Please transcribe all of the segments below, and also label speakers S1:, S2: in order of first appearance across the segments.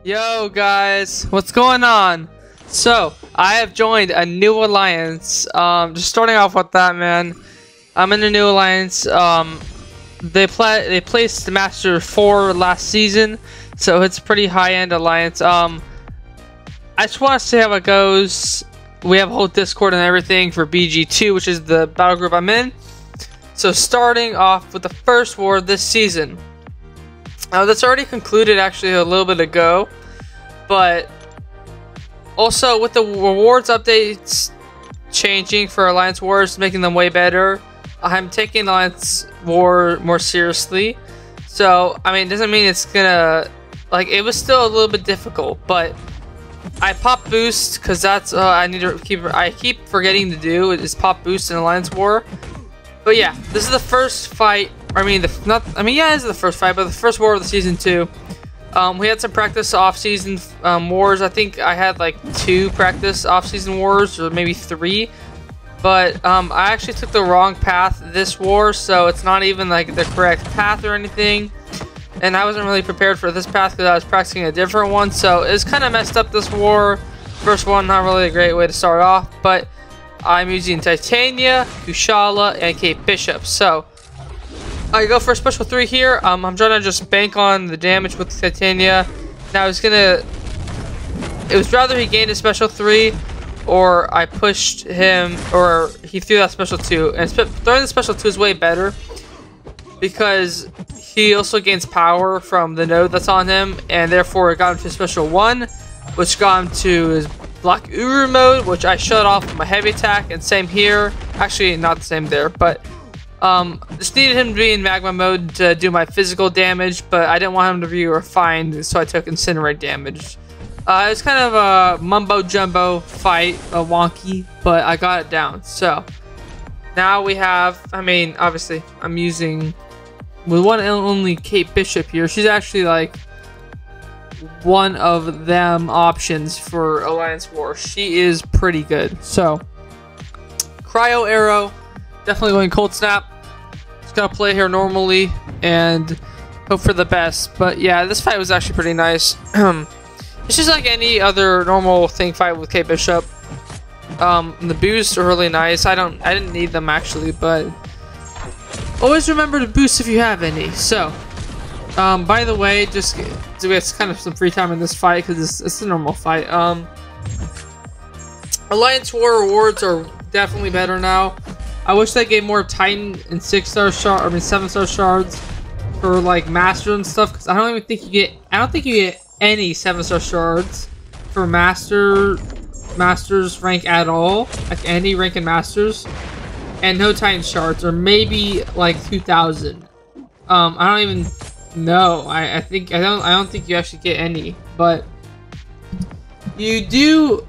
S1: Yo guys, what's going on? So, I have joined a new alliance. Just starting off with that, man. I'm in a new alliance. They placed the Master 4 last season, so it's a pretty high-end alliance. I just want to see how it goes. We have a whole Discord and everything for BG2, which is the battle group I'm in. So starting off with the first war this season. That's already concluded actually a little bit ago, but also with the rewards updates changing for Alliance Wars, making them way better, I'm taking Alliance War more seriously. So I mean, it doesn't mean it's gonna, like, it was still a little bit difficult, but I pop boost because that's I keep forgetting to do is pop boost in Alliance War. But yeah, this is the first fight. Yeah, this is the first fight, but the first war of the season 2. We had some practice off-season wars. I think I had like 2 practice off-season wars, or maybe 3. But I actually took the wrong path this war, so it's not even like the correct path or anything. And I wasn't really prepared for this path because I was practicing a different one, so it's kind of messed up this war. First one, not really a great way to start off, but I'm using Titania, Kushala, and Kate Bishop. So I go for a special 3 here. I'm trying to just bank on the damage with Titania. Now it was rather he gained a special 3 or I pushed him, or he threw that special 2. And throwing the special 2 is way better because he also gains power from the node that's on him, and therefore it got him to special 1, which got him to his Black Uru mode, which I shut off with my heavy attack, and same here. Actually, not the same there, but just needed him to be in magma mode to do my physical damage, but I didn't want him to be refined, so I took incinerate damage. It was kind of a mumbo jumbo fight, a wonky, but I got it down. So now we have, obviously I'm using with one and only Kate Bishop here. She's actually like one of them options for Alliance War. She is pretty good. So Cryo Arrow, definitely going Cold Snap. Just gonna play here normally and hope for the best. But yeah, this fight was actually pretty nice. It's just like any other normal thing fight with Kate Bishop. The boosts are really nice. I didn't need them actually, but always remember to boost if you have any. So by the way, just to get kind of some free time in this fight because it's a normal fight. Alliance War rewards are definitely better now. I wish they gave more Titan and 6-star shard, 7-star shards for like Master and stuff, because I don't think you get any 7-star shards for Masters rank at all, like any rank in Masters, and no Titan shards, or maybe like 2,000. I don't even know. I don't think you actually get any, but you do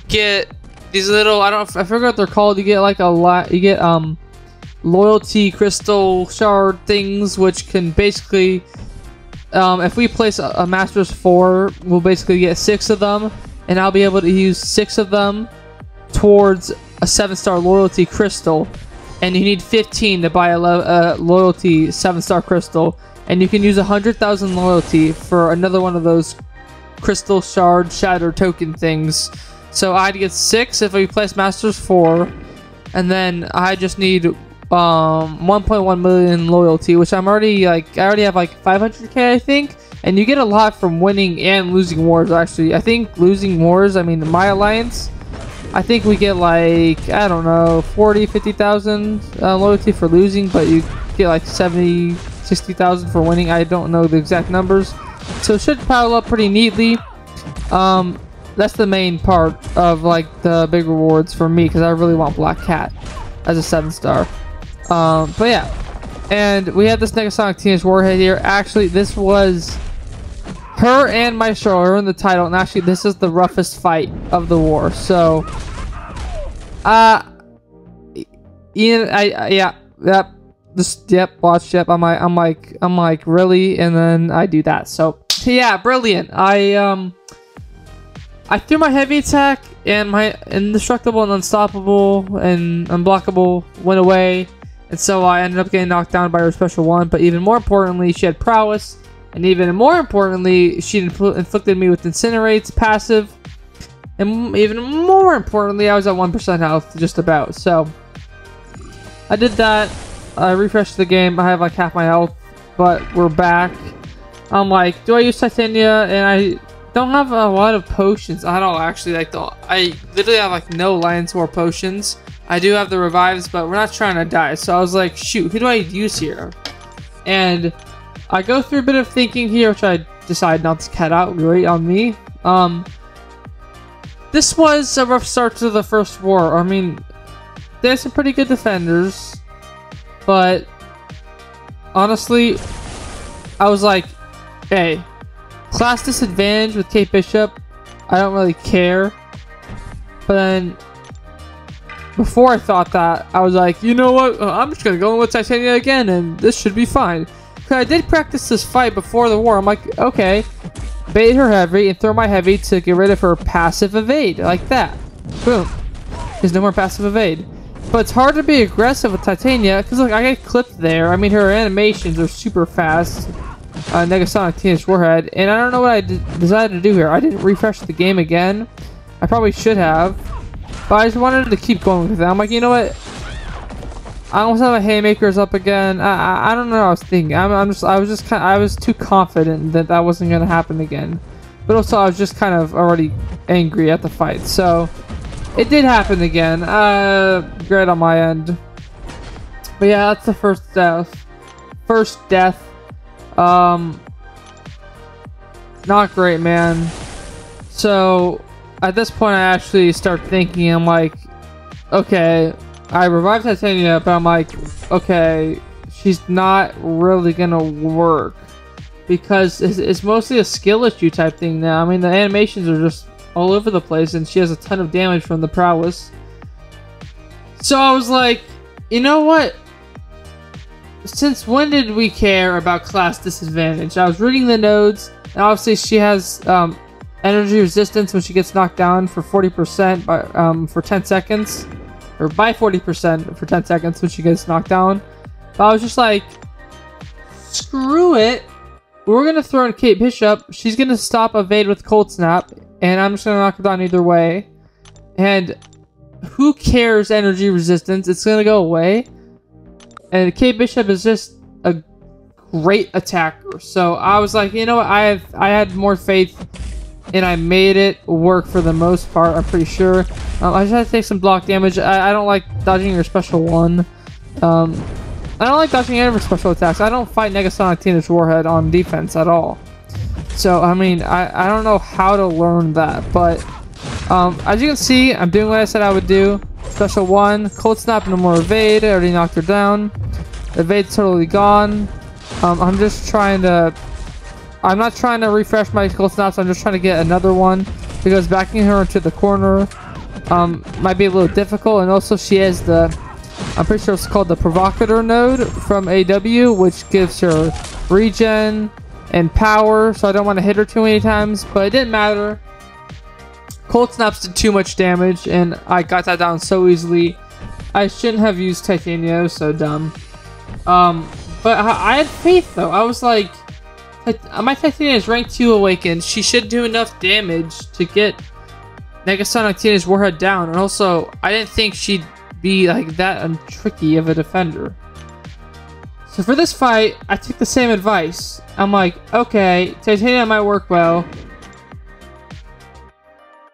S1: get these little, I forget what they're called. You get like a lot. You get loyalty crystal shard things, which can basically, if we place a Masters 4, we'll basically get 6 of them, and I'll be able to use 6 of them towards a 7-star loyalty crystal. And you need 15 to buy a loyalty 7-star crystal, and you can use 100,000 loyalty for another one of those crystal shard shatter token things. So I'd get 6 if we place Masters 4, and then I just need 1.1 million loyalty, which I already have like 500k I think, and you get a lot from winning and losing wars. Actually, I think losing wars, my alliance, I think we get like, I don't know, 50,000 loyalty for losing, but you get like 60,000 for winning. I don't know the exact numbers, so it should pile up pretty neatly. That's the main part of like the big rewards for me, because I really want Black Cat as a 7-star. But yeah, and we have this Negasonic Teenage Warhead here. Actually, this was her and Maestro are in the title, and actually this is the roughest fight of the war. So I'm like really, and then I do that. So yeah, brilliant. I threw my heavy attack, and my indestructible and unstoppable and unblockable went away, and so I ended up getting knocked down by her special 1. But even more importantly, she had prowess, And even more importantly, she inflicted me with Incinerates passive. And even more importantly, I was at 1% health, just about. So, I did that. I refreshed the game. I have like half my health, but we're back. I'm like, do I use Titania? And I don't have a lot of potions at all, actually. Like, I literally have like no Lion's War potions. I do have the revives, but we're not trying to die. So I was like, shoot, who do I use here? And I go through a bit of thinking here, which I decide not to cut out. Great on me. This was a rough start to the first war. I mean, there's some pretty good defenders, but honestly, I was like, hey, class disadvantage with Kate Bishop, I don't really care. But then, before I thought that, I was like, you know what, I'm just gonna go in with Titania again, and this should be fine. Because I did practice this fight before the war. I'm like, okay, bait her heavy and throw my heavy to get rid of her passive evade, like that. Boom. There's no more passive evade. But it's hard to be aggressive with Titania, because look, I get clipped there. I mean, her animations are super fast. Negasonic Teenage Warhead, and I don't know what I decided to do here. I didn't refresh the game again. I probably should have, but I just wanted to keep going with it. I'm like, you know what? I almost have my haymakers up again. I don't know what I was thinking. I was too confident that that wasn't gonna happen again. But also, I was just kind of already angry at the fight. So it did happen again. Great on my end. But yeah, that's the first death. First death. Not great, man. So at this point, I actually start thinking, I'm like, okay, I revived Titania, but I'm like, okay, she's not really gonna work, because it's mostly a skill issue type thing now. I mean, the animations are just all over the place, and she has a ton of damage from the prowess. So I was like, you know what? Since when did we care about class disadvantage? I was reading the nodes, and obviously she has energy resistance when she gets knocked down for 40% for 10 seconds, or by 40% for 10 seconds when she gets knocked down. But I was just like, screw it. We're gonna throw in Kate Bishop. She's gonna stop evade with Cold Snap, and I'm just gonna knock her down either way. And who cares energy resistance? It's gonna go away. And Kate Bishop is just a great attacker. So I was like, you know what? I had more faith, and I made it work for the most part. I'm pretty sure. I just had to take some block damage. I don't like dodging your special one. I don't like dodging any of her special attacks. I don't fight Negasonic Teenage Warhead on defense at all. So I mean, I don't know how to learn that, but as you can see, I'm doing what I said I would do. Special 1, Cold Snap, no more evade. I already knocked her down. Evade's totally gone. I'm just trying to... I'm not trying to refresh my Cold Snaps. I'm just trying to get another one, because backing her into the corner might be a little difficult. And also she has the... I'm pretty sure it's called the Provocateur node from AW, which gives her regen and power. So I don't want to hit her too many times, but it didn't matter. Cold Snaps did too much damage, and I got that down so easily. I shouldn't have used Titania. It was so dumb. But I had faith, though. I was like, my Titania is rank 2 awakened. She should do enough damage to get Negasonic Teenage Warhead down. And also, I didn't think she'd be like that tricky of a defender. So for this fight, I took the same advice. I'm like, okay, Titania might work well,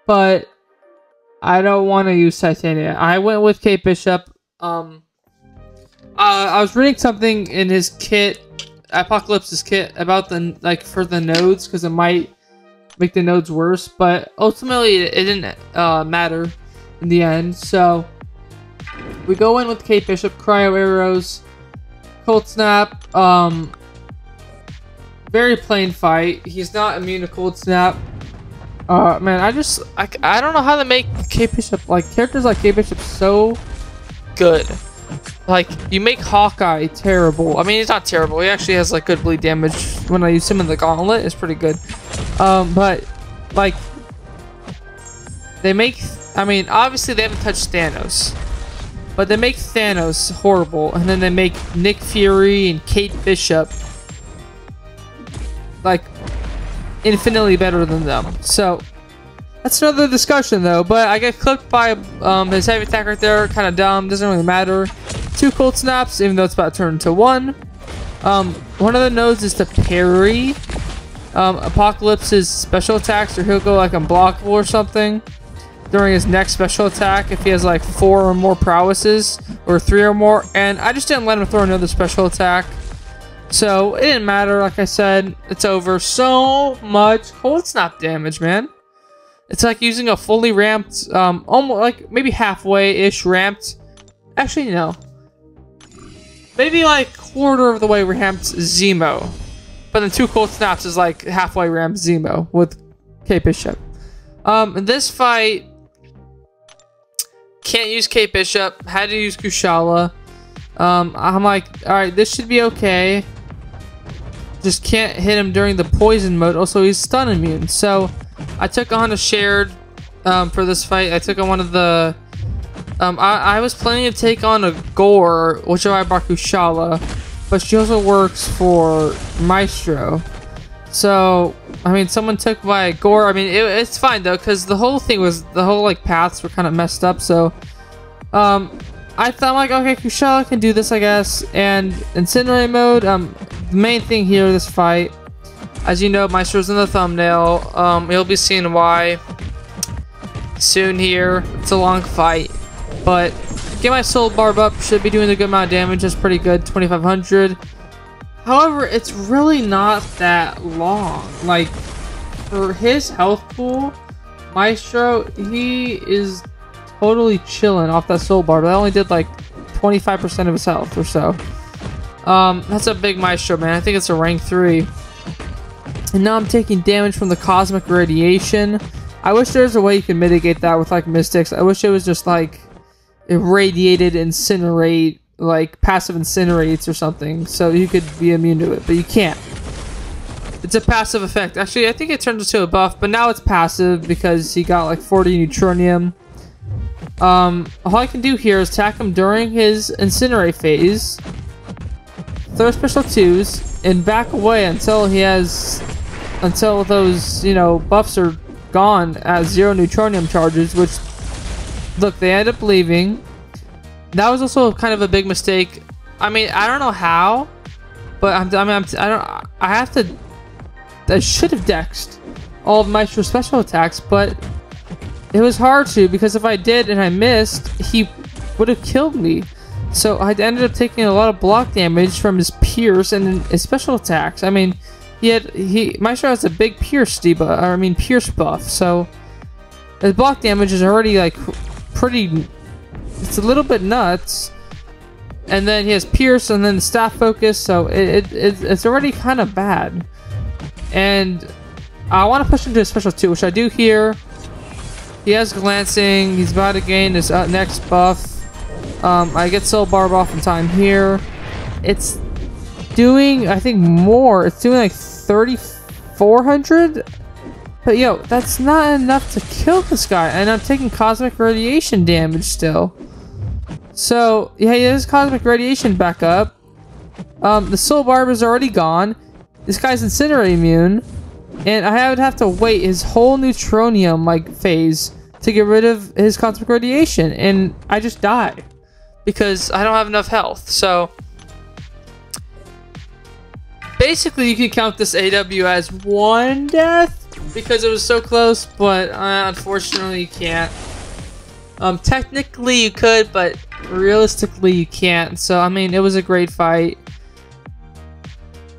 S1: but I don't want to use Titania. I went with Kate Bishop. I was reading something in his kit, Apocalypse's kit, about the for the nodes, because it might make the nodes worse. But ultimately, it didn't matter in the end. So we go in with Kate Bishop, Cryo Arrows, Cold Snap. Very plain fight. He's not immune to Cold Snap. Man, I don't know how to make Kate Bishop, like, characters like Kate Bishop so good. Like, you make Hawkeye terrible. I mean, he's not terrible. He actually has, like, good bleed damage. When I use him in the Gauntlet, it's pretty good. But, like, they make... I mean, obviously they haven't touched Thanos. But they make Thanos horrible. And then they make Nick Fury and Kate Bishop like infinitely better than them. So that's another discussion though. But I get clipped by his heavy attack right there. Kind of dumb. Doesn't really matter. 2 cold snaps, even though it's about to turn into 1. One of the nodes is to parry Apocalypse's special attacks, or he'll go like unblockable or something during his next special attack if he has like 4 or more prowesses, or 3 or more. And I just didn't let him throw another special attack, so it didn't matter. Like I said, it's over. So much cold snap damage, man. It's like using a fully ramped, almost like maybe halfway-ish ramped. Actually, no. Maybe like quarter of the way ramped Zemo. But then 2 cold snaps is like halfway ramped Zemo with K Bishop. In this fight, can't use K Bishop. Had to use Kushala. I'm like, alright, this should be okay. Just can't hit him during the poison mode. Also, he's stun immune. So I took on a shared for this fight. I took on one of the I was planning to take on a Gore, which I brought Kushala, but she also works for Maestro. So I mean, someone took my Gore. I mean, it's fine though, because the whole thing was, the whole like paths were kind of messed up. So I thought like, okay, Kushala can do this, I guess. And Incinerate mode, the main thing here this fight, as you know, Maestro's in the thumbnail. You'll be seeing why soon here. It's a long fight, but get my soul barb up, should be doing a good amount of damage. That's pretty good, 2500. However, it's really not that long. Like, for his health pool, Maestro, he is totally chilling off that soul barb. That only did like 25% of his health or so. That's a big Maestro, man. I think it's a rank 3. And now I'm taking damage from the cosmic radiation. I wish there was a way you could mitigate that with like mystics. I wish it was just like irradiated incinerate, like passive incinerates or something, so you could be immune to it, but you can't. It's a passive effect. Actually, I think it turns into a buff, but now it's passive because he got like 40 neutronium. All I can do here is attack him during his incinerate phase, throw special 2s, and back away until he has, until those, you know, buffs are gone at 0 neutronium charges, which, look, they end up leaving. That was also kind of a big mistake. I mean, I don't know how, but I should have dexed all of Maestro's special attacks, but it was hard to, because if I did and I missed, he would have killed me. So I ended up taking a lot of block damage from his pierce and his special attacks. I mean, Maestro has a big pierce debuff, I mean pierce buff, so his block damage is already like pretty, it's a little bit nuts. And then he has pierce and then staff focus, so it's already kind of bad. And I want to push him to a special 2, which I do here. He has glancing. He's about to gain his next buff. I get soul barb off in time here. It's doing, I think, more. It's doing like 3,400. But yo, that's not enough to kill this guy. And I'm taking cosmic radiation damage still. So yeah, he has cosmic radiation back up. The soul barb is already gone. This guy's incinerate immune. And I would have to wait his whole neutronium like phase to get rid of his cosmic radiation, and I just die because I don't have enough health. So basically you can count this AW as 1 death because it was so close, but unfortunately you can't. Technically you could, but realistically you can't. So I mean, it was a great fight.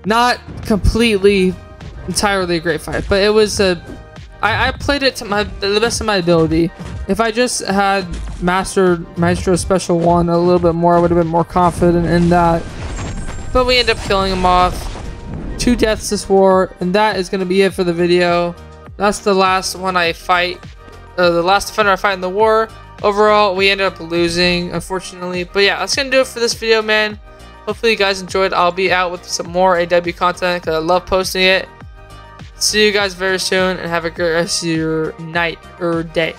S1: Not completely entirely a great fight, but it was a, I played it to the best of my ability. If I just had mastered Maestro Special 1 a little bit more, I would have been more confident in that. But we end up killing him off. 2 deaths this war, and that is going to be it for the video. That's the last one I fight, the last defender I fight in the war. Overall, we ended up losing, unfortunately. But yeah, that's going to do it for this video, man. Hopefully you guys enjoyed. I'll be out with some more AW content because I love posting it. See you guys very soon, and have a great rest of your night or day.